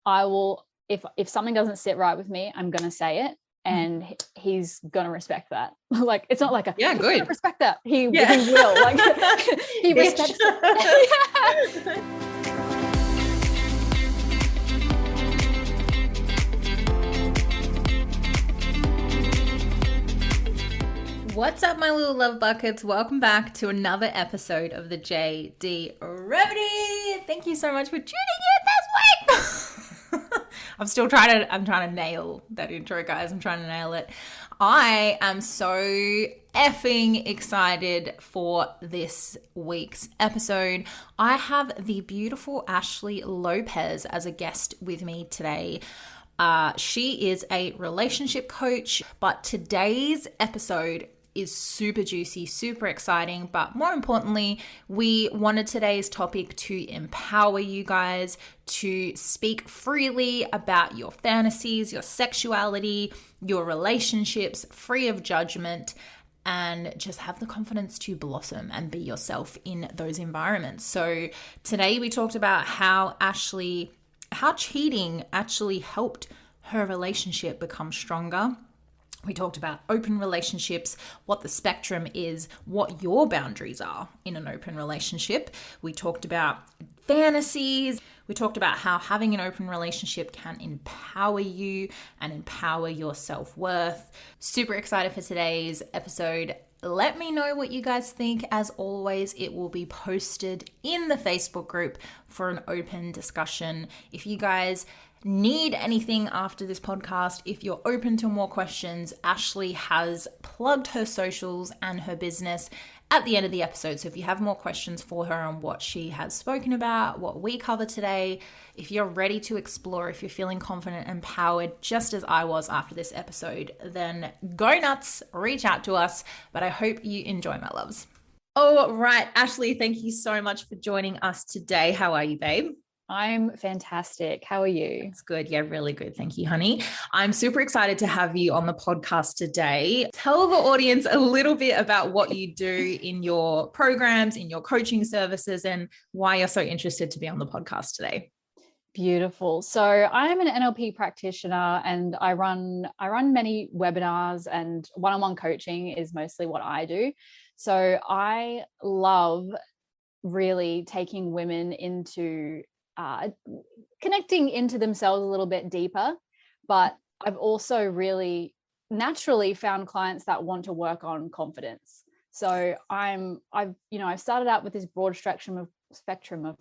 I will, if something doesn't sit right with me, I'm going to say it. And he's going to respect that. Like, it's not like yeah, good. Respect that. He will. Like, he respects it. Yeah. What's up, my little love buckets? Welcome back to another episode of the JD Remedy. Thank you so much for tuning in this week. I'm trying to nail that intro, guys. I'm trying to nail it. I am so effing excited for this week's episode. I have the beautiful Ashley Lopez as a guest with me today. She is a relationship coach, but today's episode is super juicy, super exciting, but more importantly, we wanted today's topic to empower you guys to speak freely about your fantasies, your sexuality, your relationships, free of judgment, and just have the confidence to blossom and be yourself in those environments. So today we talked about how cheating actually helped her relationship become stronger. We talked about open relationships, what the spectrum is, what your boundaries are in an open relationship. We talked about fantasies. We talked about how having an open relationship can empower you and empower your self-worth. Super excited for today's episode. Let me know what you guys think. As always, it will be posted in the Facebook group for an open discussion. If you guys need anything after this podcast, if you're open to more questions, Ashley has plugged her socials and her business at the end of the episode. So if you have more questions for her on what she has spoken about, what we cover today, if you're ready to explore, if you're feeling confident and empowered, just as I was after this episode, then go nuts, reach out to us. But I hope you enjoy, my loves. All right, Ashley, thank you so much for joining us today. How are you, babe? I'm fantastic. How are you? That's good. Yeah, really good. Thank you, honey. I'm super excited to have you on the podcast today. Tell the audience a little bit about what you do in your programs, in your coaching services, and why you're so interested to be on the podcast today. Beautiful. So I'm an NLP practitioner and I run many webinars, and one-on-one coaching is mostly what I do. So I love really taking women into connecting into themselves a little bit deeper, but I've also really naturally found clients that want to work on confidence. So I've started out with this broad spectrum of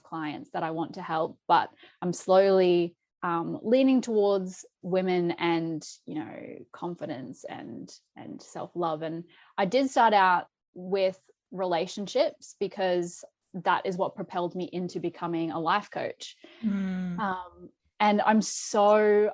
clients that I want to help, but I'm slowly leaning towards women and confidence and self-love. And I did start out with relationships because that is what propelled me into becoming a life coach. And I saw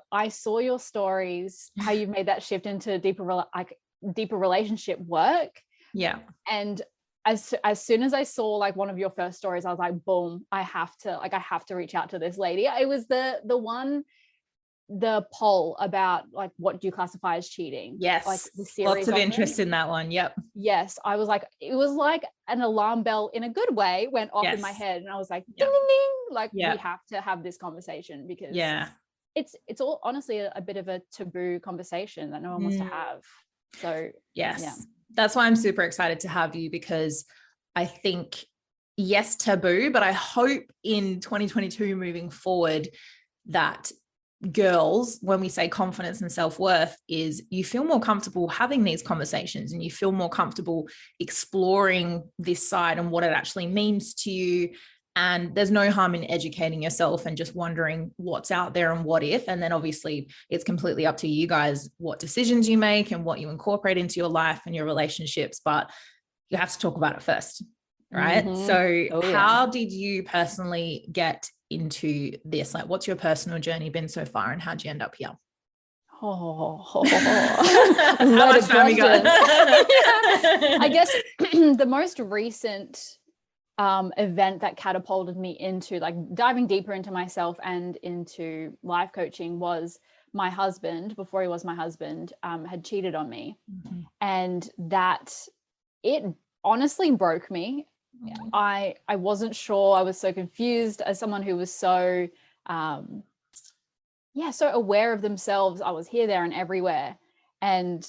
your stories, how you've made that shift into deeper relationship work. Yeah. And as soon as I saw like one of your first stories, I was like, boom, I have to reach out to this lady. It was the poll about like, what do you classify as cheating? Yes. Like the series lots of interest in that one. Yep. Yes. I was like, it was like an alarm bell in a good way went off in my head. And I was like, ding, ding, ding. Like, we have to have this conversation because it's all honestly a bit of a taboo conversation that no one wants to have. So yes, that's why I'm super excited to have you, because I think, yes, taboo, but I hope in 2022 moving forward that girls, when we say confidence and self-worth, is you feel more comfortable having these conversations and you feel more comfortable exploring this side and what it actually means to you. And there's no harm in educating yourself and just wondering what's out there and what if. And then obviously it's completely up to you guys what decisions you make and what you incorporate into your life and your relationships, but you have to talk about it first, right? So how did you personally get into this? Like, what's your personal journey been so far, and how'd you end up here? How much time you got? I guess the most recent event that catapulted me into like diving deeper into myself and into life coaching was my husband, before he was my husband, had cheated on me. And that it honestly broke me. I wasn't sure. I was so confused as someone who was so yeah, so aware of themselves. I was here, there, and everywhere. And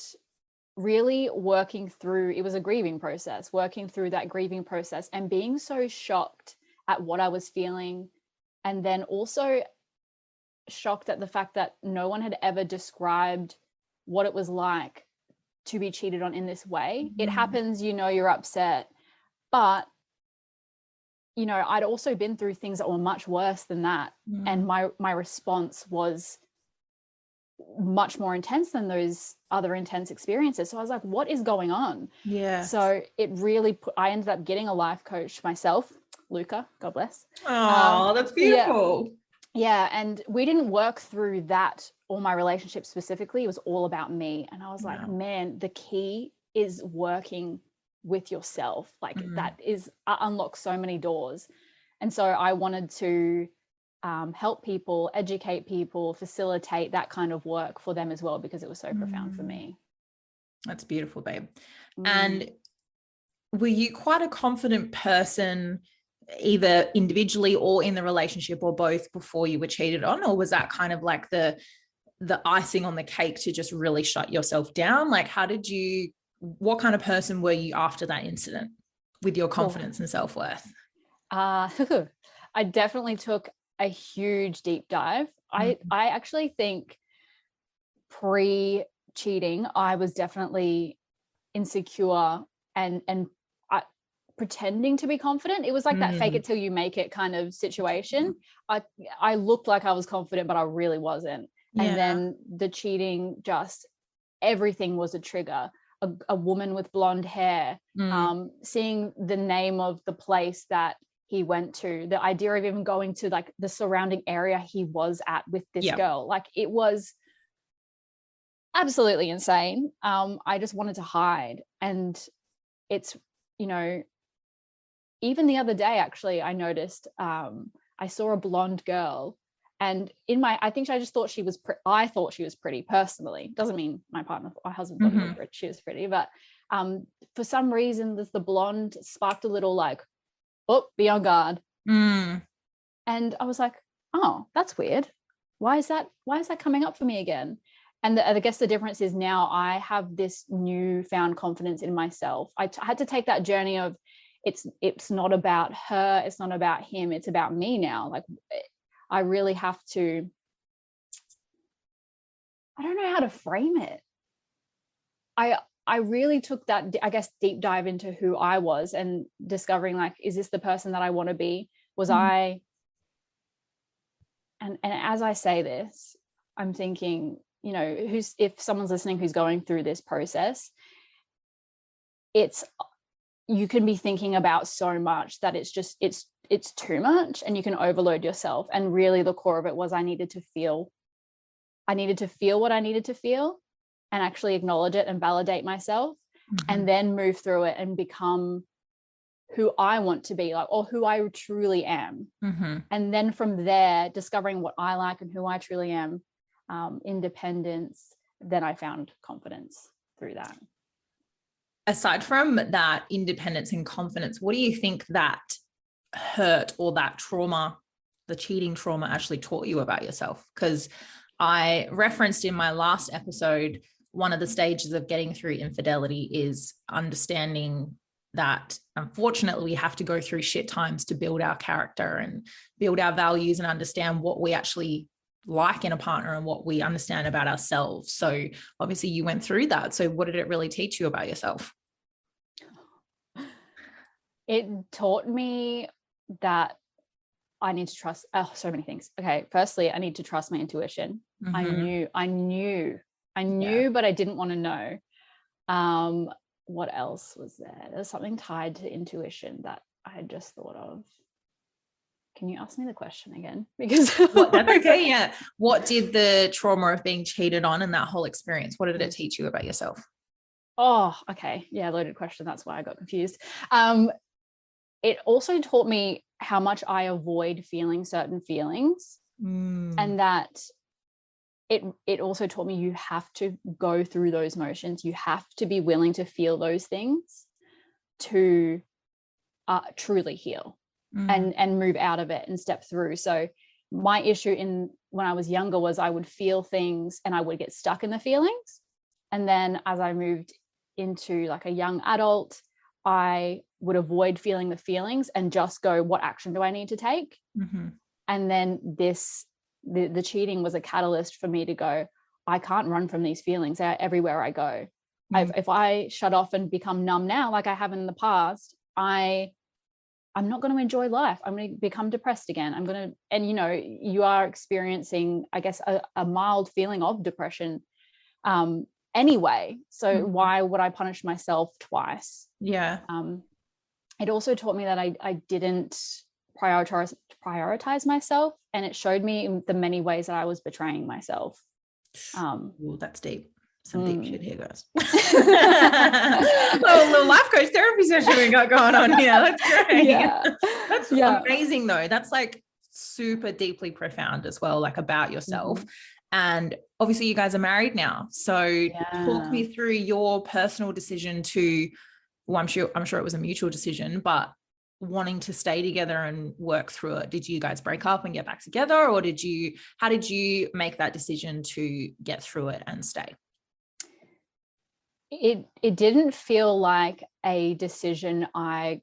really working through, it was a grieving process, working through that grieving process and being so shocked at what I was feeling. And then also shocked at the fact that no one had ever described what it was like to be cheated on in this way. It happens, you're upset, but I'd also been through things that were much worse than that. And my response was much more intense than those other intense experiences. So I was like, what is going on? Yeah. So it really I ended up getting a life coach myself, Luca, God bless. Oh, that's beautiful. Yeah. And we didn't work through that or my relationship specifically. It was all about me. And I was like, man, the key is working with yourself. Like that is unlocks so many doors. And so I wanted to help people, educate people, facilitate that kind of work for them as well, because it was so profound for me. That's beautiful, babe. And were you quite a confident person, either individually or in the relationship or both, before you were cheated on? Or was that kind of like the icing on the cake to just really shut yourself down? Like, what kind of person were you after that incident with your confidence and self-worth? I definitely took a huge deep dive. I actually think pre-cheating, I was definitely insecure and pretending to be confident. It was like that fake it till you make it kind of situation. I looked like I was confident, but I really wasn't. Yeah. And then the cheating, just everything was a trigger. A woman with blonde hair, seeing the name of the place that he went to, the idea of even going to like the surrounding area he was at with this girl, like it was absolutely insane. I just wanted to hide. And it's, even the other day, actually, I noticed, I saw a blonde girl, and I think I just thought I thought she was pretty personally. Doesn't mean my husband thought she was pretty, but for some reason, the blonde sparked a little like, oh, be on guard. And I was like, oh, that's weird. Why is that coming up for me again? And I guess the difference is now I have this newfound confidence in myself. I had to take that journey of it's not about her, it's not about him, it's about me now. Like I really have to, I don't know how to frame it. I really took that, I guess, deep dive into who I was and discovering, like, is this the person that I want to be? Was I, and as I say this, I'm thinking, if someone's listening who's going through this process, you can be thinking about so much that it's too much and you can overload yourself. And really the core of it was I needed to feel what I needed to feel and actually acknowledge it and validate myself, and then move through it and become who I want to be, like, or who I truly am. And then from there, discovering what I like and who I truly am, independence, then I found confidence through that. Aside from that independence and confidence, what do you think that hurt or that trauma, the cheating trauma, actually taught you about yourself? Because I referenced in my last episode, one of the stages of getting through infidelity is understanding that unfortunately we have to go through shit times to build our character and build our values and understand what we actually like in a partner and what we understand about ourselves. So obviously you went through that. So what did it really teach you about yourself? It taught me that I need to trust so many things. Okay, firstly, I need to trust my intuition. I knew, but I didn't want to know. What else was there? There's something tied to intuition that I had just thought of. Can you ask me the question again? Because that's okay. Yeah. What did the trauma of being cheated on and that whole experience, what did it teach you about yourself? Oh, okay. Yeah, loaded question. That's why I got confused. It also taught me how much I avoid feeling certain feelings, and that it also taught me you have to go through those motions. You have to be willing to feel those things to truly heal and move out of it and step through. So my issue when I was younger was I would feel things and I would get stuck in the feelings. And then as I moved into like a young adult, I would avoid feeling the feelings and just go, what action do I need to take? Mm-hmm. And then the cheating was a catalyst for me to go, I can't run from these feelings. They're everywhere I go. If I shut off and become numb now, like I have in the past, I'm not going to enjoy life. I'm going to become depressed again. And you are experiencing, I guess, a mild feeling of depression anyway. So why would I punish myself twice? Yeah. It also taught me that I didn't prioritize myself, and it showed me the many ways that I was betraying myself. Ooh, that's deep. Some deep shit here, guys. Little life coach therapy session we got going on here. That's great. Yeah. That's amazing though. That's like super deeply profound as well, like about yourself. And obviously you guys are married now. So talk me through your personal decision to, well, I'm sure it was a mutual decision, but wanting to stay together and work through it. Did you guys break up and get back together, or how did you make that decision to get through it and stay? It didn't feel like a decision I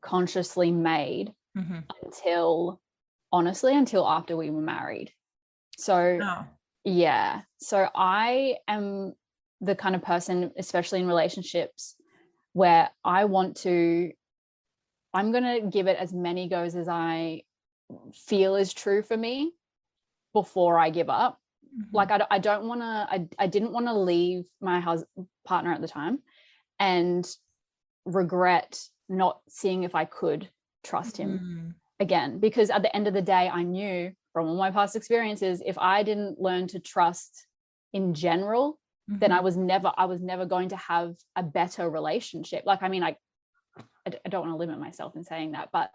consciously made until after we were married. So so I am the kind of person, especially in relationships, where I'm going to give it as many goes as I feel is true for me before I give up. Like I didn't want to leave my partner at the time and regret not seeing if I could trust him again, because at the end of the day, I knew from all my past experiences, if I didn't learn to trust in general, then I was never going to have a better relationship. Like, I mean, I don't want to limit myself in saying that, but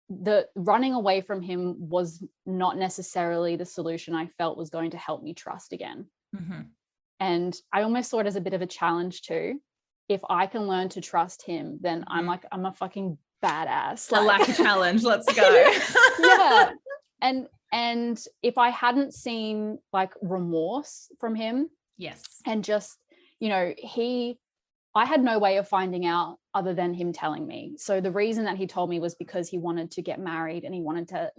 the running away from him was not necessarily the solution I felt was going to help me trust again. And I almost saw it as a bit of a challenge too. If I can learn to trust him, then I'm a fucking badass. Like, a challenge. Let's go. Yeah. And if I hadn't seen like remorse from him, and just, I had no way of finding out other than him telling me. So the reason that he told me was because he wanted to get married and he wanted to,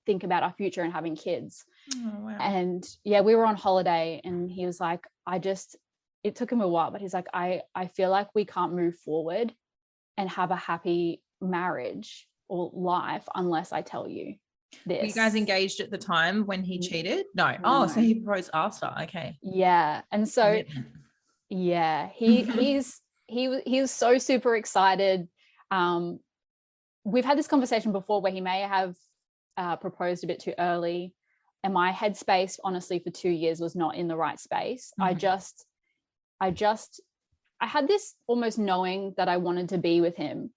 think about our future and having kids. Oh, wow. And we were on holiday and he was like, it took him a while, but he's like, I feel like we can't move forward and have a happy marriage or life unless I tell you this. Were you guys engaged at the time when he cheated? No. So he proposed after. Okay. Yeah. And so he was so super excited. We've had this conversation before where he may have proposed a bit too early, and my headspace honestly for 2 years was not in the right space. I had this almost knowing that I wanted to be with him,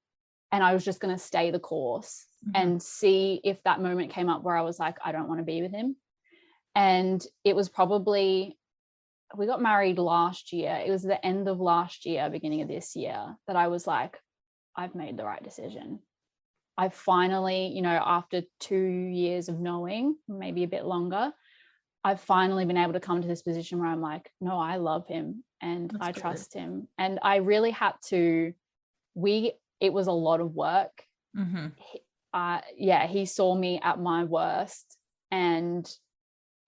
and I was just going to stay the course and see if that moment came up where I was like, I don't want to be with him. And it was probably, we got married last year. It was the end of last year, beginning of this year, that I was like, I've made the right decision. I finally, after 2 years of knowing, maybe a bit longer, I've finally been able to come to this position where I'm like, no, I love him and I trust him. And I really had to, it was a lot of work. He saw me at my worst. And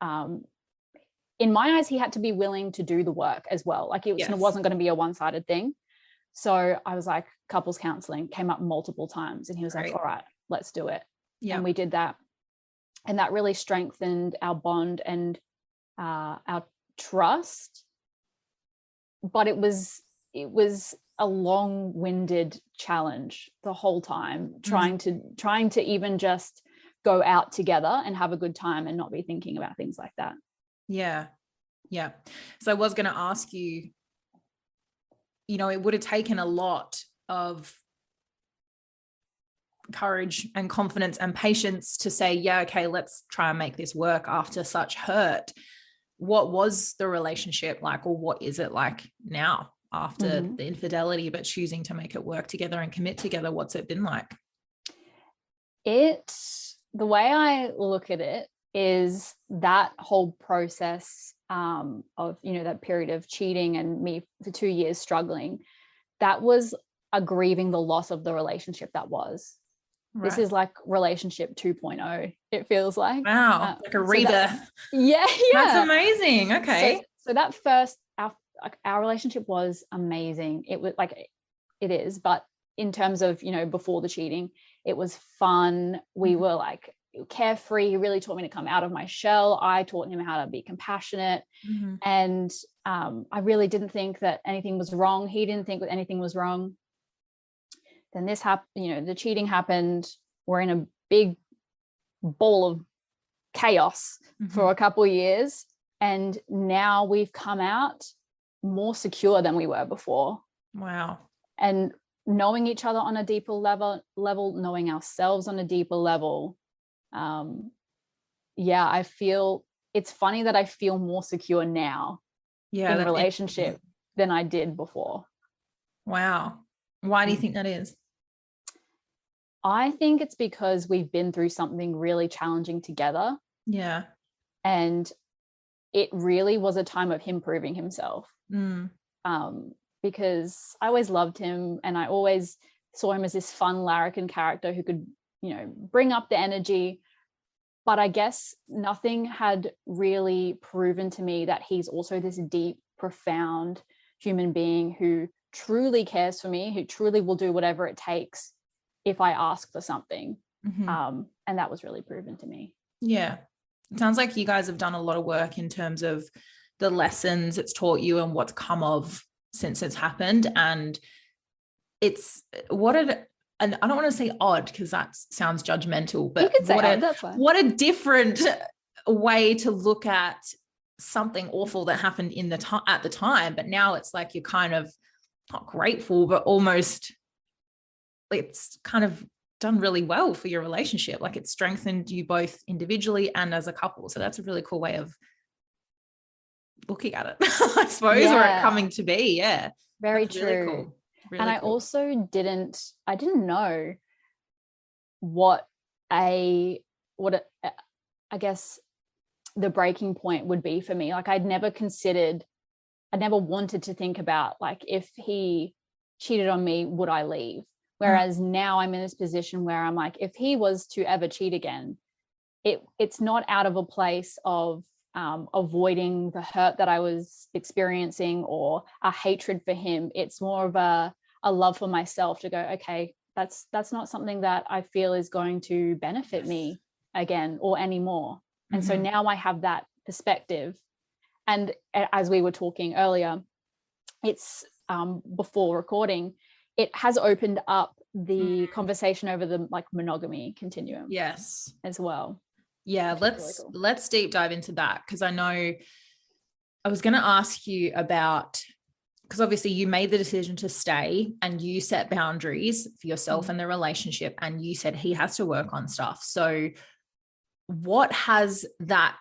in my eyes, he had to be willing to do the work as well. Like it wasn't going to be a one-sided thing. So I was like, couples counseling came up multiple times and he was like, all right, let's do it. Yeah. And we did that. And that really strengthened our bond and our trust. But it was a long-winded challenge the whole time, trying to even just go out together and have a good time and not be thinking about things like that. Yeah. So I was going to ask you, it would have taken a lot of courage and confidence and patience to say, okay, let's try and make this work after such hurt. What was the relationship like, or what is it like now after the infidelity, but choosing to make it work together and commit together? What's it been like? It the way I look at it is that whole process of, that period of cheating and me for 2 years struggling, that was a grieving the loss of the relationship that was. Right. This is like relationship 2.0, it feels like. Wow, like a rebirth. Yeah. That's amazing. Okay. So that first, our relationship was amazing. It was like, it is, but in terms of, before the cheating, it was fun. We were like carefree. He really taught me to come out of my shell. I taught him how to be compassionate. And I really didn't think that anything was wrong. He didn't think that anything was wrong. Then this happened, the cheating happened. We're in a big ball of chaos for a couple of years. And now we've come out more secure than we were before. Wow. And knowing each other on a deeper level, knowing ourselves on a deeper level. I feel, it's funny that I feel more secure now in a relationship than I did before. Wow. Why do you think that is? I think it's because we've been through something really challenging together. Yeah. And it really was a time of him proving himself. Because I always loved him and I always saw him as this fun larrikin character who could, bring up the energy. But I guess nothing had really proven to me that he's also this deep, profound human being who truly cares for me, who truly will do whatever it takes if I ask for something. And that was really proven to me. Yeah. It sounds like you guys have done a lot of work in terms of the lessons it's taught you and what's come of since it's happened. And it's and I don't want to say odd because that sounds judgmental, but what a different way to look at something awful that happened at the time. But now it's like you're kind of not grateful, but almost it's kind of done really well for your relationship. Like it's strengthened you both individually and as a couple. So that's a really cool way of looking at it, I suppose, or it coming to be. Yeah. Very that's true. Really cool. Really and I cool. also didn't know what I guess the breaking point would be for me. Like I'd never wanted to think about like, if he cheated on me, would I leave? Whereas now I'm in this position where I'm like, if he was to ever cheat again, it's not out of a place of avoiding the hurt that I was experiencing or a hatred for him. It's more of a love for myself to go, okay, that's not something that I feel is going to benefit me again or anymore. And so now I have that perspective. And as we were talking earlier, it's before recording, it has opened up the conversation over the like monogamy continuum. Yes. As well. Yeah. Let's deep dive into that. Cause I know I was going to ask you about, because obviously you made the decision to stay and you set boundaries for yourself and the relationship. And you said he has to work on stuff. So what has that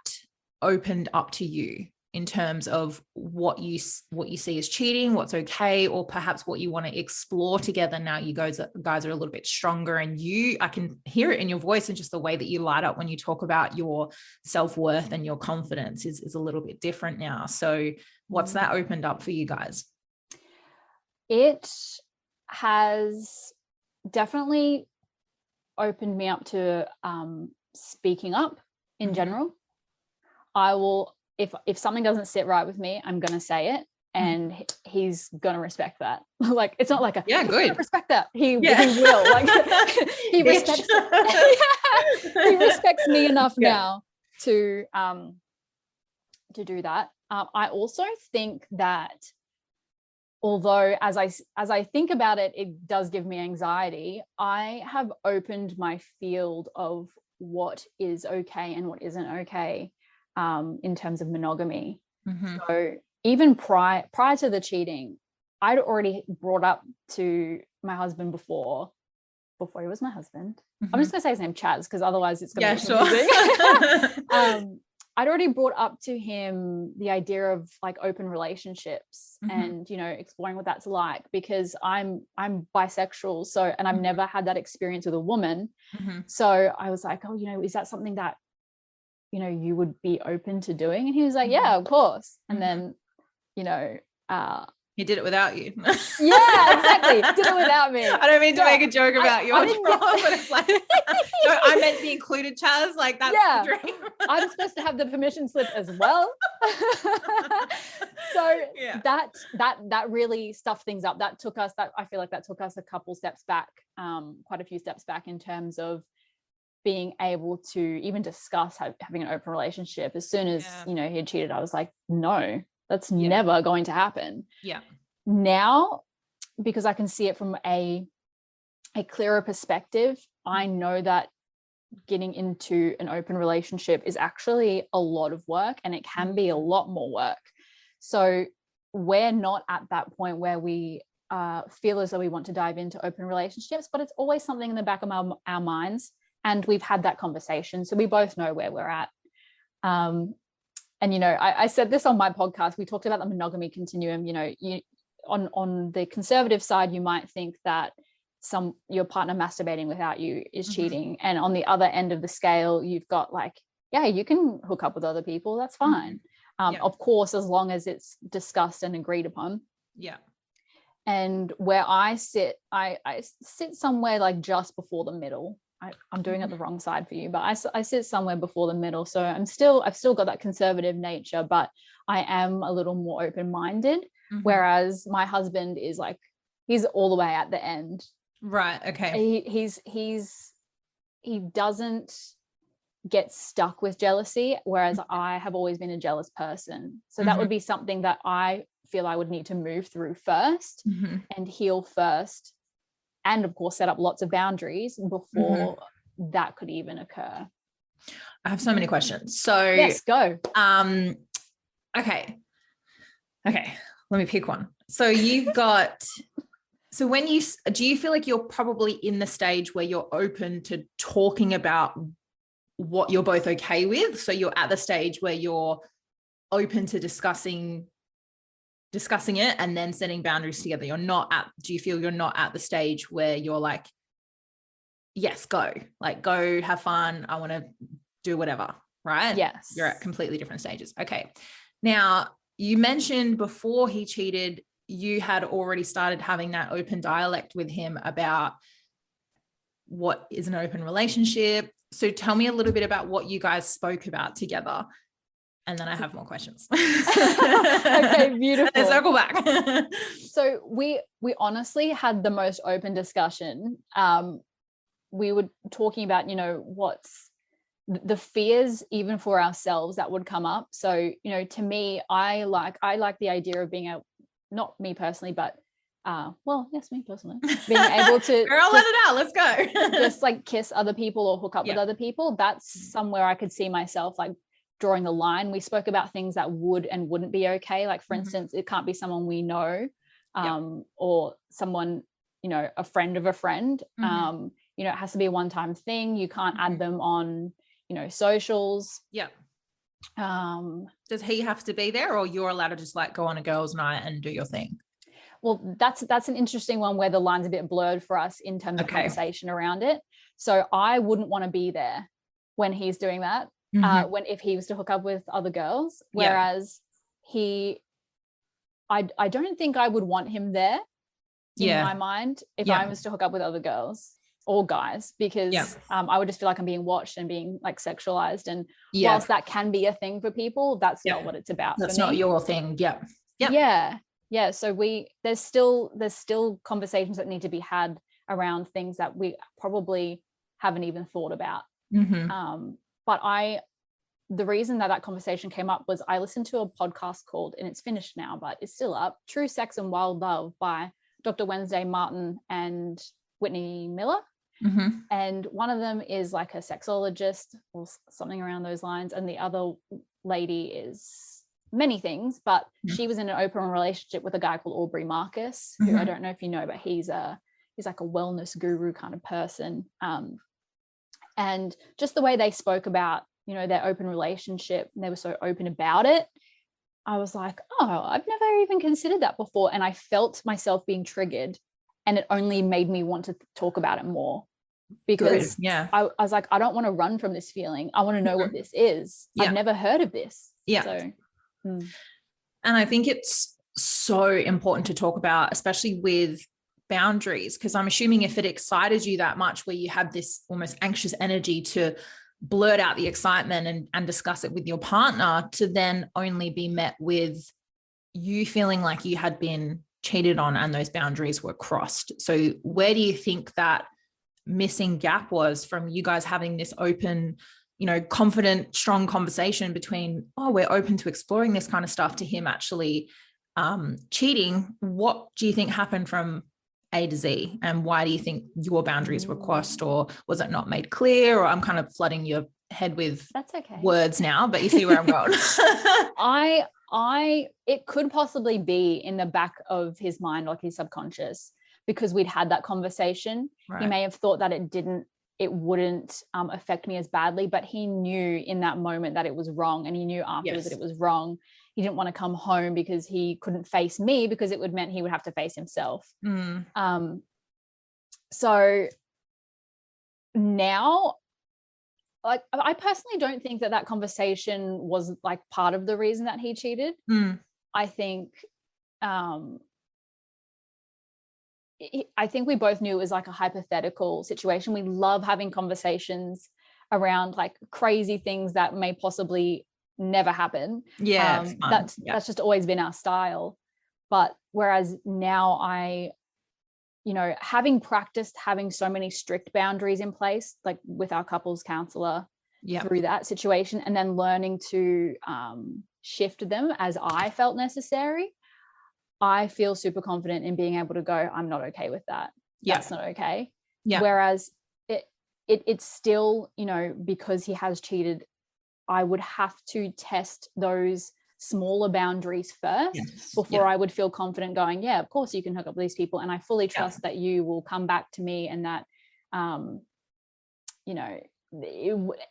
opened up to you in terms of what you see as cheating, what's okay, or perhaps what you want to explore together now you guys are a little bit stronger, and I can hear it in your voice and just the way that you light up when you talk about your self-worth and your confidence is a little bit different now. So what's that opened up for you guys? It has definitely opened me up to speaking up in general. I will, if something doesn't sit right with me, I'm going to say it, and he's going to respect that. Like, it's not like he's gonna respect that. He will. Like, he respects he respects me enough now to do that. I also think that although as I think about it, it does give me anxiety, I have opened my field of what is okay and what isn't okay in terms of monogamy. So even prior to the cheating, I'd already brought up to my husband before he was my husband. I'm just gonna say his name, Chaz, because otherwise it's gonna be confusing. I'd already brought up to him the idea of like open relationships and, you know, exploring what that's like, because I'm bisexual. So, and I've never had that experience with a woman. So I was like, oh, you know, is that something that, you know, you would be open to doing? And he was like, yeah, of course. And then, you know, he did it without you. Yeah, exactly. Did it without me. I don't mean to make a joke about your trauma, but it's like, no, I meant to be included, Chaz. Like, that's the dream. I'm supposed to have the permission slip as well. So that really stuffed things up. I feel like that took us a couple steps back, quite a few steps back, in terms of being able to even discuss having an open relationship. As soon as, you know, he had cheated, I was like, no, that's never going to happen. Now, because I can see it from a clearer perspective, I know that getting into an open relationship is actually a lot of work, and it can be a lot more work. So we're not at that point where we feel as though we want to dive into open relationships, but it's always something in the back of our minds, and we've had that conversation, so we both know where we're at. And, you know, I said this on my podcast, we talked about the monogamy continuum. You know, on the conservative side, you might think that your partner masturbating without you is cheating. And on the other end of the scale, you've got like, yeah, you can hook up with other people. That's fine. Of course, as long as it's discussed and agreed upon. And where I sit somewhere like just before the middle. I'm doing it the wrong side for you, but I sit somewhere before the middle. So I've still got that conservative nature, but I am a little more open-minded. Whereas my husband is like, he's all the way at the end. Right. Okay. He doesn't get stuck with jealousy, whereas I have always been a jealous person. So that would be something that I feel I would need to move through first and heal first. And of course, set up lots of boundaries before that could even occur. I have so many questions. So yes, go. Okay. Let me pick one. So you've got, so do you feel like you're probably in the stage where you're open to talking about what you're both okay with? So you're at the stage where you're open to discussing it and then setting boundaries together. Do you feel you're not at the stage where you're like, yes, go have fun, I want to do whatever, right? Yes. You're at completely different stages. Okay. Now, you mentioned before he cheated, you had already started having that open dialect with him about what is an open relationship. So tell me a little bit about what you guys spoke about together. And then I have more questions. Okay, beautiful. And circle back. So we honestly had the most open discussion. We were talking about, you know, what's the fears even for ourselves that would come up. So, you know, to me, I like the idea of being not me personally, but well, yes, me personally, being able to girl, let it out, let's go. Just like kiss other people or hook up with other people. That's somewhere I could see myself like drawing the line. We spoke about things that would and wouldn't be okay. Like, for instance, it can't be someone we know, or someone, you know, a friend of a friend. You know, it has to be a one-time thing. You can't add them on, you know, socials. Does he have to be there, or you're allowed to just like go on a girls' night and do your thing? Well, that's an interesting one where the line's a bit blurred for us in terms of conversation around it. So I wouldn't want to be there when he's doing that. If he was to hook up with other girls, whereas I don't think I would want him there in my mind if I was to hook up with other girls or guys, because I would just feel like I'm being watched and being like sexualized. And whilst that can be a thing for people, that's not what it's about. That's not your thing. Yeah. So there's still conversations that need to be had around things that we probably haven't even thought about. But the reason that conversation came up was I listened to a podcast called, and it's finished now, but it's still up, True Sex and Wild Love by Dr. Wednesday Martin and Whitney Miller. And one of them is like a sexologist or something around those lines. And the other lady is many things, but she was in an open relationship with a guy called Aubrey Marcus, who I don't know if you know, but he's like a wellness guru kind of person. And just the way they spoke about, you know, their open relationship, and they were so open about it, I was like, oh, I've never even considered that before. And I felt myself being triggered, and it only made me want to talk about it more, because I was like, I don't want to run from this feeling. I want to know what this is. I've never heard of this. So and I think it's so important to talk about, especially with boundaries, because I'm assuming if it excited you that much, where you have this almost anxious energy to blurt out the excitement and discuss it with your partner, to then only be met with you feeling like you had been cheated on and those boundaries were crossed. So where do you think that missing gap was from you guys having this open, you know, confident, strong conversation between, oh, we're open to exploring this kind of stuff, to him actually cheating? What do you think happened from A to Z, and why do you think your boundaries were crossed, or was it not made clear? Or I'm kind of flooding your head with words now, but you see where I'm going. It could possibly be in the back of his mind, like his subconscious, because we'd had that conversation. He may have thought that it wouldn't affect me as badly, but he knew in that moment that it was wrong, and he knew afterwards that it was wrong. He didn't want to come home because he couldn't face me, because it would meant he would have to face himself. So now, like, I personally don't think that conversation was like part of the reason that he cheated. I think we both knew it was like a hypothetical situation. We love having conversations around like crazy things that may possibly never happen. That's just always been our style. But whereas now you know, having practiced having so many strict boundaries in place, like with our couples counselor through that situation, and then learning to shift them as I felt necessary, I feel super confident in being able to go, I'm not okay with that. That's not okay. Whereas it's still, you know, because he has cheated, I would have to test those smaller boundaries first before I would feel confident going, yeah, of course you can hook up with these people, and I fully trust that you will come back to me, and that you know,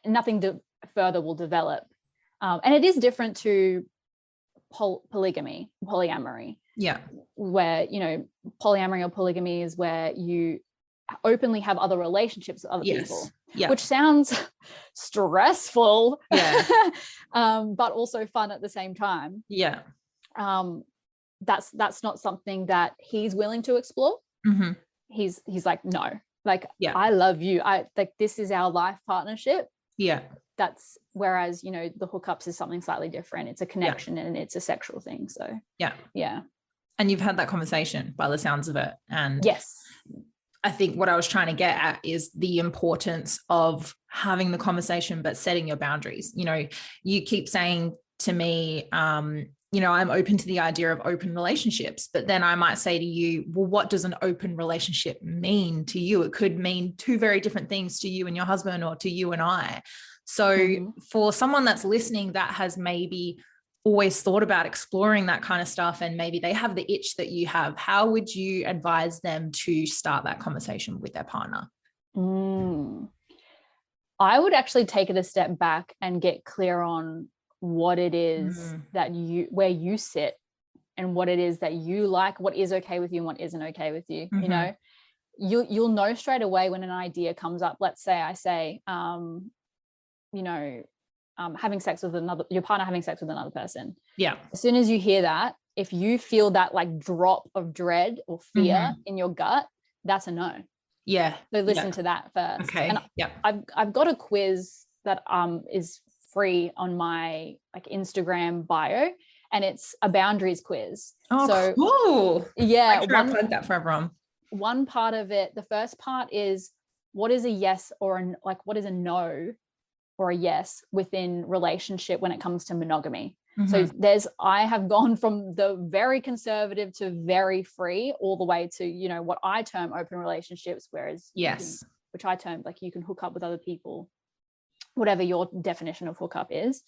nothing further will develop. And it is different to polyamory, where, you know, polyamory or polygamy is where you openly have other relationships with other people, which sounds stressful, but also fun at the same time. That's not something that he's willing to explore. He's like, no, like, I love you, I like, this is our life partnership. That's, whereas, you know, the hookups is something slightly different. It's a connection and it's a sexual thing. So and you've had that conversation by the sounds of it. And yes, I think what I was trying to get at is the importance of having the conversation, but setting your boundaries. You know, you keep saying to me, you know, I'm open to the idea of open relationships, but then I might say to you, well, what does an open relationship mean to you? It could mean two very different things to you and your husband, or to you and I. So for someone that's listening that has maybe always thought about exploring that kind of stuff, and maybe they have the itch that you have, how would you advise them to start that conversation with their partner? I would actually take it a step back and get clear on what it is that where you sit, and what it is that you like, what is okay with you and what isn't okay with you. You know, you'll know straight away when an idea comes up. Let's say I say, you know, having sex with your partner having sex with another person. As soon as you hear that, if you feel that like drop of dread or fear in your gut, that's a no. So listen to that first. And I've got a quiz that is free on my like Instagram bio, and it's a boundaries quiz. So cool. I'll plug that for everyone. One part of it, the first part is, what is a yes or what is a no or a yes within relationship when it comes to monogamy. So I have gone from the very conservative to very free, all the way to, you know, what I term open relationships, whereas which I term like you can hook up with other people, whatever your definition of hookup is.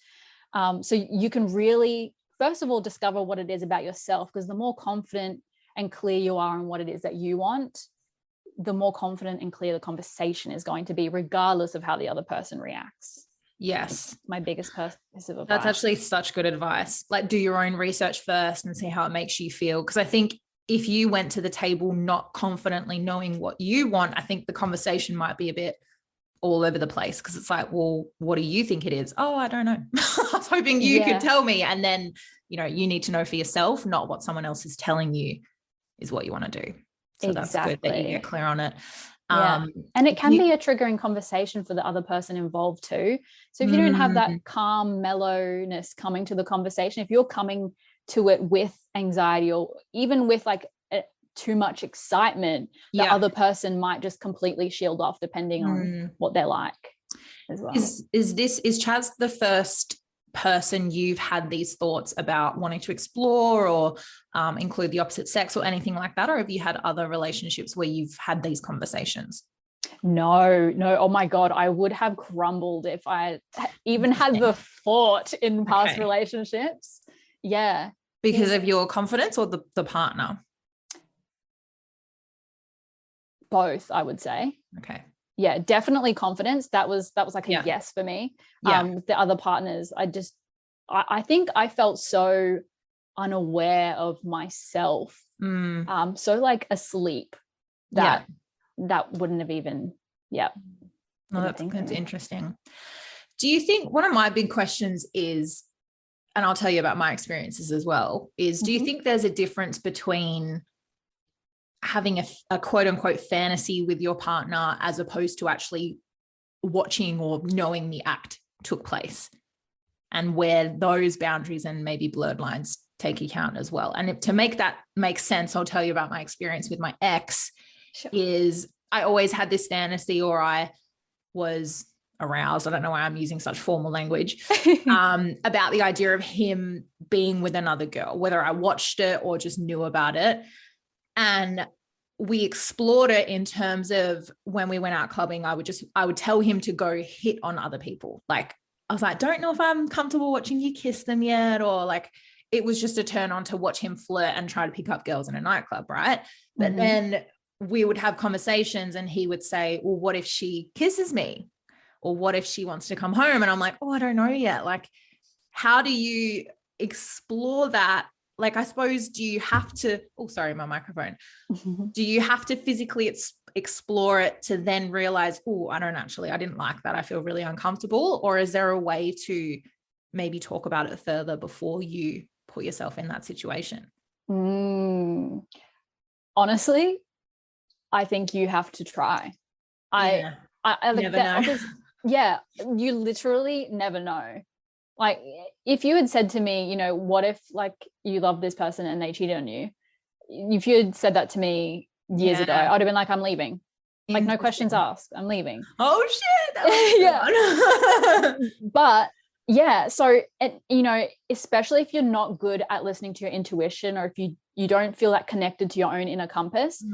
So you can really, first of all, discover what it is about yourself, because the more confident and clear you are on what it is that you want, the more confident and clear the conversation is going to be, regardless of how the other person reacts. Yes. My biggest piece of advice. That's actually such good advice. Like, do your own research first and see how it makes you feel. Because I think if you went to the table not confidently knowing what you want, I think the conversation might be a bit all over the place, because it's like, well, what do you think it is? Oh, I don't know. I was hoping you could tell me. And then, you know, you need to know for yourself, not what someone else is telling you is what you want to do. So that's good that you get clear on it. Yeah. And it can be a triggering conversation for the other person involved too. So if you don't have that calm mellowness coming to the conversation, if you're coming to it with anxiety or even with like too much excitement, the other person might just completely shield off, depending on what they're like as well. Is Chaz the first person you've had these thoughts about wanting to explore or include the opposite sex or anything like that? Or have you had other relationships where you've had these conversations? No. Oh my God. I would have crumbled if I even had the thought in past relationships. Yeah. Because of your confidence or the partner? Both, I would say. Okay. Yeah, definitely confidence. That was like a yes for me. With the other partners, I think I felt so unaware of myself, so like asleep that wouldn't have even that's interesting. Do you think, one of my big questions is, and I'll tell you about my experiences as well, is do you think there's a difference between having a quote unquote fantasy with your partner as opposed to actually watching or knowing the act took place, and where those boundaries and maybe blurred lines take account as well? And to make that make sense, I'll tell you about my experience with my ex. Is I always had this fantasy, or I was aroused, I don't know why I'm using such formal language, about the idea of him being with another girl, whether I watched it or just knew about it. And we explored it in terms of when we went out clubbing, I would tell him to go hit on other people. Like, I was like, don't know if I'm comfortable watching you kiss them yet. Or like, it was just a turn on to watch him flirt and try to pick up girls in a nightclub. Right. But then we would have conversations and he would say, well, what if she kisses me? Or what if she wants to come home? And I'm like, oh, I don't know yet. Like, how do you explore that? Like, I suppose, do you have to, oh, sorry, my microphone. Do you have to physically explore it to then realize, oh, I didn't like that. I feel really uncomfortable. Or is there a way to maybe talk about it further before you put yourself in that situation? Honestly, I think you have to try. I never know. Yeah, you literally never know. Like, if you had said to me, you know, what if like you love this person and they cheated on you? If you had said that to me years ago, I'd have been like, I'm leaving. Like, no questions asked. I'm leaving. Oh shit. That was But yeah, so you know, especially if you're not good at listening to your intuition, or if you don't feel that connected to your own inner compass,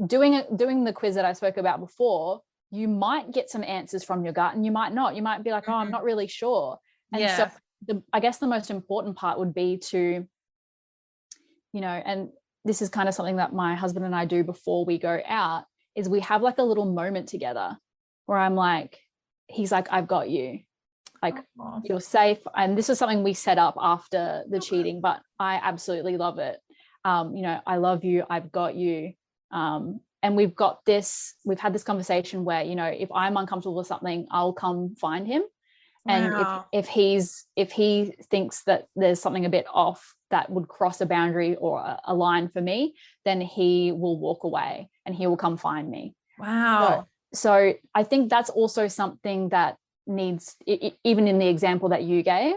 doing the quiz that I spoke about before, you might get some answers from your gut and you might not. You might be like, oh, I'm not really sure. And so I guess the most important part would be to, you know, and this is kind of something that my husband and I do before we go out, is we have like a little moment together where I'm like, he's like, I've got you. Like, you're safe. And this is something we set up after the cheating, but I absolutely love it. You know, I love you. I've got you. And we've had this conversation where, you know, if I'm uncomfortable with something, I'll come find him. And if he thinks that there's something a bit off that would cross a boundary or a line for me, then he will walk away and he will come find me. Wow. So I think that's also something that needs, even in the example that you gave,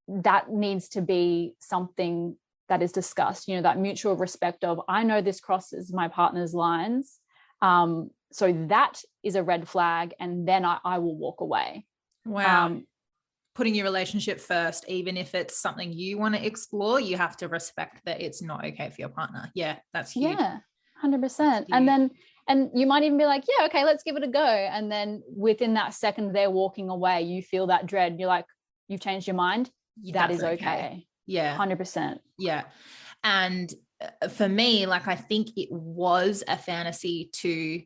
that needs to be something that is discussed, you know, that mutual respect of, I know this crosses my partner's lines. So that is a red flag, and then I will walk away. Wow. Putting your relationship first, even if it's something you want to explore, you have to respect that it's not okay for your partner. Yeah, that's huge. Yeah, 100%. And you might even be like, yeah, okay, let's give it a go. And then within that second they're walking away, you feel that dread. You're like, you've changed your mind. That is okay. Yeah. 100%. Yeah. And for me, like, I think it was a fantasy to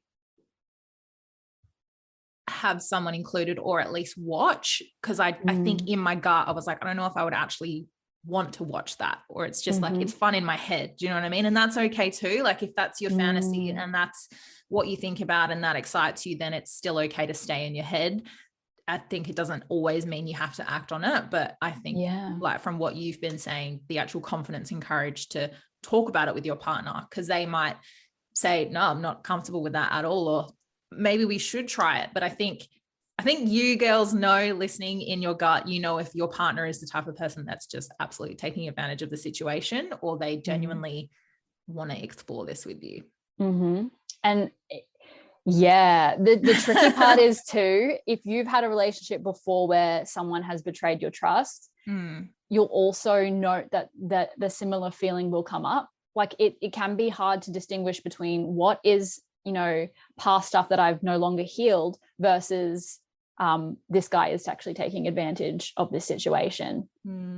have someone included or at least watch, because I think in my gut I was like, I don't know if I would actually want to watch that, or it's just like, it's fun in my head. Do you know what I mean? And that's okay too. Like if that's your fantasy and that's what you think about and that excites you, then it's still okay to stay in your head. I think it doesn't always mean you have to act on it, but I think like from what you've been saying, the actual confidence and courage to talk about it with your partner, because they might say, no, I'm not comfortable with that at all, or maybe we should try it. But I think you girls know, listening in your gut, you know, if your partner is the type of person that's just absolutely taking advantage of the situation, or they genuinely want to explore this with you. And yeah, the tricky part is too, if you've had a relationship before where someone has betrayed your trust, you'll also note that the similar feeling will come up. Like it can be hard to distinguish between what is, you know, past stuff that I've no longer healed versus this guy is actually taking advantage of this situation.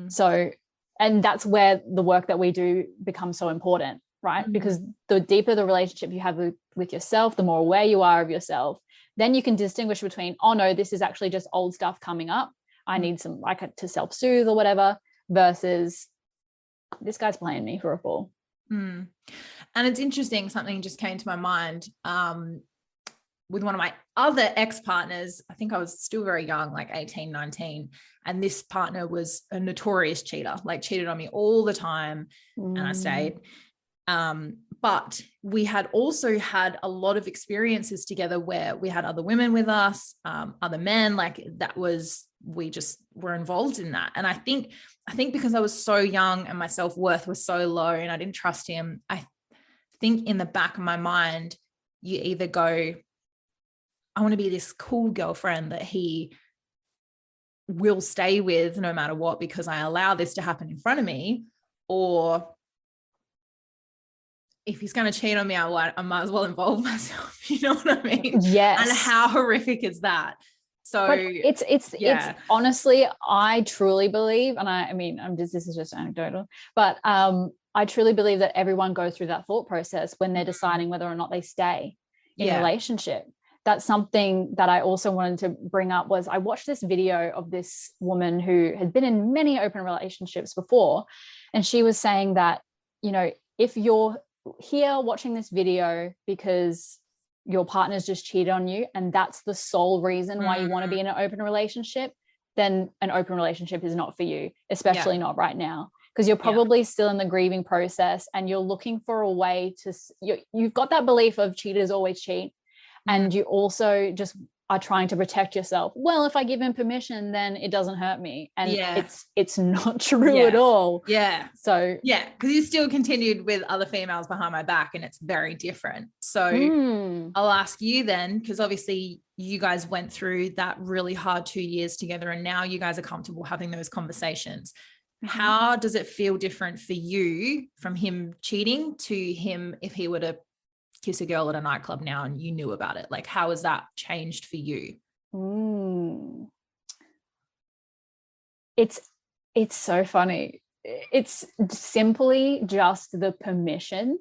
So, and that's where the work that we do becomes so important, right? Because the deeper the relationship you have with yourself, the more aware you are of yourself, then you can distinguish between, oh no, this is actually just old stuff coming up. I need some, like, to self-soothe or whatever, versus this guy's playing me for a fool. And it's interesting, something just came to my mind with one of my other ex-partners. I think I was still very young, like 18, 19. And this partner was a notorious cheater, like cheated on me all the time. And I stayed. But we had also had a lot of experiences together where we had other women with us, other men, like that was, we just were involved in that. And I think because I was so young and my self-worth was so low and I didn't trust him, I think in the back of my mind, you either go, I want to be this cool girlfriend that he will stay with no matter what, because I allow this to happen in front of me, or if he's going to cheat on me, I might as well involve myself. You know what I mean? Yes. And how horrific is that? So but it's honestly, I truly believe, and I mean, this is just anecdotal, but I truly believe that everyone goes through that thought process when they're deciding whether or not they stay in a relationship. That's something that I also wanted to bring up. Was I watched this video of this woman who had been in many open relationships before, and she was saying that, you know, if you're here watching this video because your partner's just cheated on you and that's the sole reason why you want to be in an open relationship, then an open relationship is not for you, especially not right now, because you're probably still in the grieving process and you're looking for a way to, you've got that belief of cheaters always cheat, and you also just are trying to protect yourself. Well, if I give him permission, then it doesn't hurt me. And it's not true at all. Yeah. So because you still continued with other females behind my back, and it's very different. So I'll ask you then, because obviously you guys went through that really hard 2 years together, and now you guys are comfortable having those conversations. How does it feel different for you from him cheating to him if he were to kiss a girl at a nightclub now and you knew about it? Like, how has that changed for you? It's so funny. It's simply just the permission.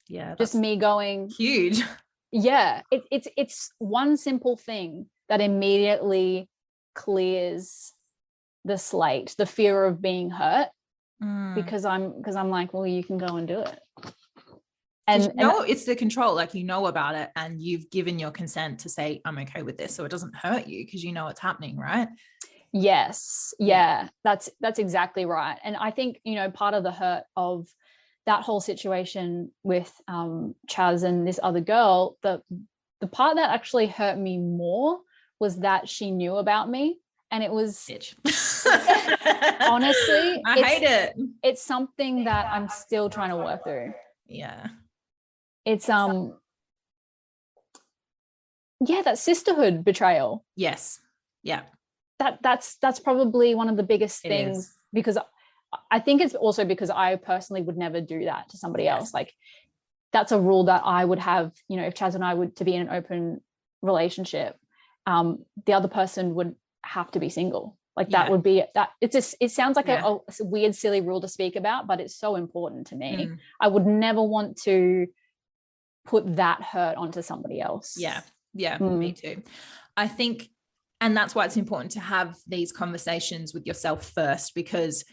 Just me going huge. It's one simple thing that immediately clears the slate, the fear of being hurt, because I'm like, well, you can go and do it. And it's the control, like, you know about it and you've given your consent to say, I'm okay with this, so it doesn't hurt you because you know it's happening, right? Yes. Yeah. That's exactly right. And I think, you know, part of the hurt of that whole situation with Chaz and this other girl, the part that actually hurt me more was that she knew about me. And it was honestly, I hate it. It's something that I'm still trying to work through. Yeah. It's that sisterhood betrayal. Yes. Yeah. That's probably one of the biggest things, because I think it's also because I personally would never do that to somebody else. Like, that's a rule that I would have, you know, if Chaz and I would to be in an open relationship, the other person would have to be single. Like that would be that. It sounds like a weird, silly rule to speak about, but it's so important to me. I would never want to put that hurt onto somebody else. Yeah. Me too. I think, and that's why it's important to have these conversations with yourself first, because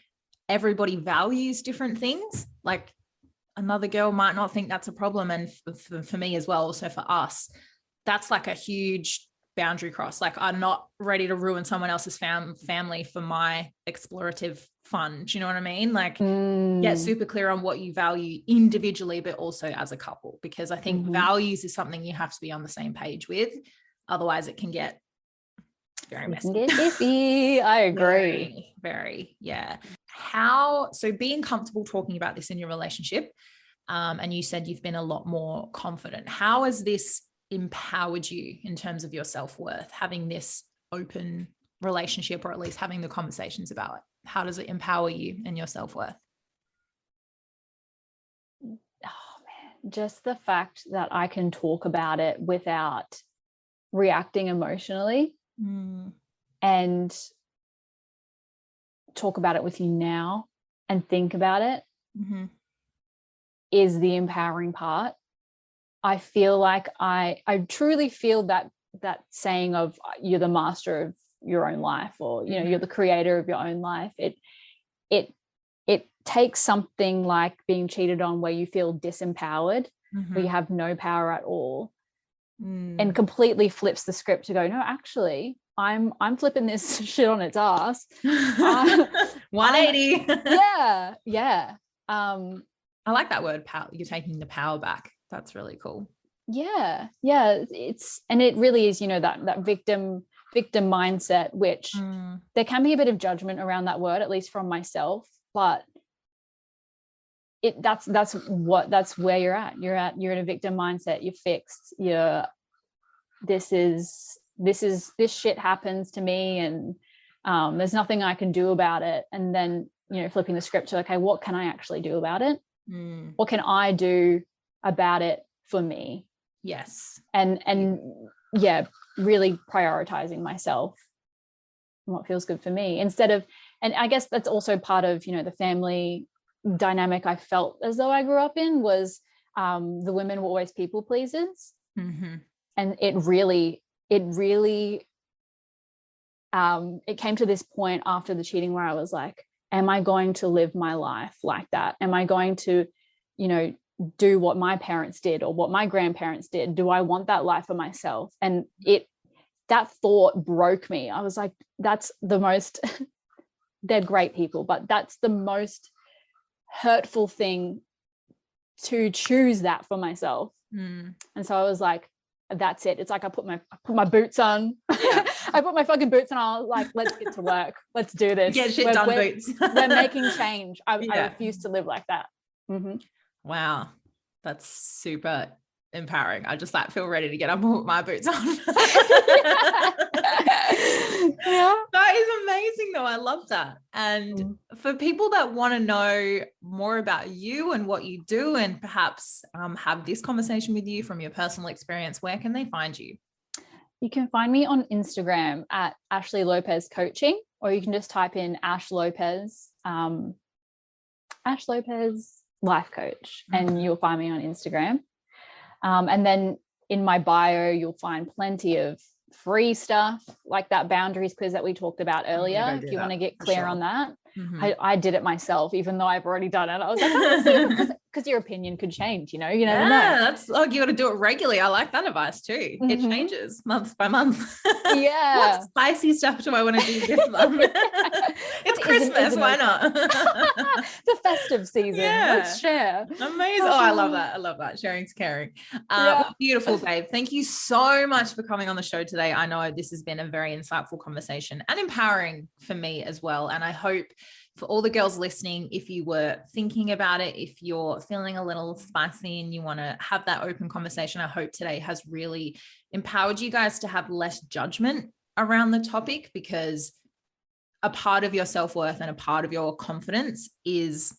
everybody values different things. Like another girl might not think that's a problem. And for me as well, also for us, that's like a huge boundary cross. Like I'm not ready to ruin someone else's family for my explorative fun. Do you know what I mean? Like get super clear on what you value individually, but also as a couple, because I think values is something you have to be on the same page with. Otherwise it can get very messy. It can get iffy. I agree. Very, yeah. So being comfortable talking about this in your relationship, and you said you've been a lot more confident. How has this empowered you in terms of your self-worth, having this open relationship, or at least having the conversations about it? How does it empower you and your self-worth? Oh man, just the fact that I can talk about it without reacting emotionally and talk about it with you now and think about it is the empowering part. I feel like I truly feel that saying of you're the master of your own life, or you know, you're the creator of your own life. It takes something like being cheated on, where you feel disempowered, where you have no power at all, and completely flips the script to go, no, actually I'm flipping this shit on its ass. 180. Yeah. I like that word, power. You're taking the power back. That's really cool. Yeah. It really is, you know, that victim mindset, which there can be a bit of judgment around that word, at least from myself, but that's where you're at. You're in a victim mindset. You're fixed. This shit happens to me, and there's nothing I can do about it. And then, you know, flipping the script to, okay, what can I actually do about it? What can I do about it for me? Yes. And yeah, really prioritizing myself and what feels good for me, instead of, and I guess that's also part of, you know, the family dynamic I felt as though I grew up in, was the women were always people pleasers. And it came to this point after the cheating where I was like, am I going to live my life like that? Am I going to, you know, do what my parents did or what my grandparents did? Do I want that life for myself? And that thought broke me. I was like, that's the most, they're great people, but that's the most hurtful thing to choose that for myself. And so I was like, that's it. It's like I put my boots on. I put my fucking boots on. I was like, let's get to work. Let's do this. Get shit done, boots. We're making change. I refuse to live like that. Wow. That's super empowering. I just like feel ready to get up and put my boots on. That is amazing though. I love that. And for people that want to know more about you and what you do, and perhaps have this conversation with you from your personal experience, where can they find you? You can find me on Instagram at Ashley Lopez Coaching, or you can just type in Ash Lopez Life Coach, and you'll find me on Instagram. And then in my bio, you'll find plenty of free stuff, like that boundaries quiz that we talked about earlier. If you want to get clear on that. I did it myself, even though I've already done it. I was like, because your opinion could change, you never know. That's like, you got to do it regularly. I like that advice too. It changes month by month. What spicy stuff do I want to do this month? It's Christmas. Why not? The festive season. Let's share. Amazing. Oh, I love that. I love that. Sharing's caring. Beautiful, babe. Thank you so much for coming on the show today. I know this has been a very insightful conversation and empowering for me as well. And I hope for all the girls listening, if you were thinking about it, if you're feeling a little spicy and you want to have that open conversation, I hope today has really empowered you guys to have less judgment around the topic, because a part of your self-worth and a part of your confidence is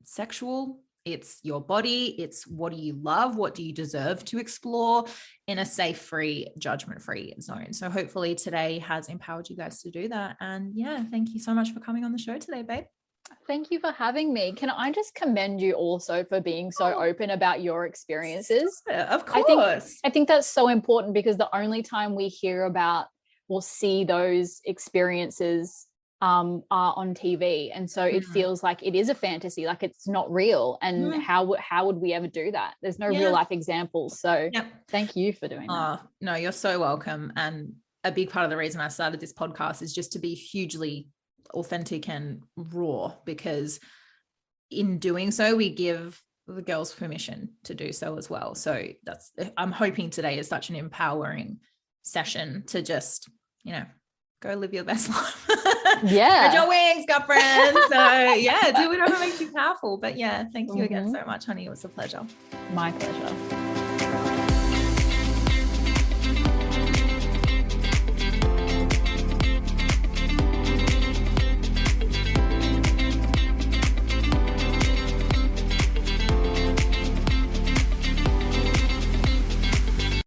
sexual. It's your body. It's what do you love? What do you deserve to explore in a safe, free, judgment-free zone? So hopefully today has empowered you guys to do that. And yeah, thank you so much for coming on the show today, babe. Thank you for having me. Can I just commend you also for being so open about your experiences? Of I think course. I think that's so important, because the only time we hear about or see those experiences are on TV, and so it feels like it is a fantasy, like it's not real. And how would we ever do that? There's no real life examples. So thank you for doing that. No, you're so welcome. And a big part of the reason I started this podcast is just to be hugely authentic and raw, because in doing so, we give the girls permission to do so as well. So I'm hoping today is such an empowering session to just, go live your best life. Yeah. Spread your wings, girlfriend. So do whatever makes you powerful. But thank you again so much, honey. It was a pleasure. My pleasure.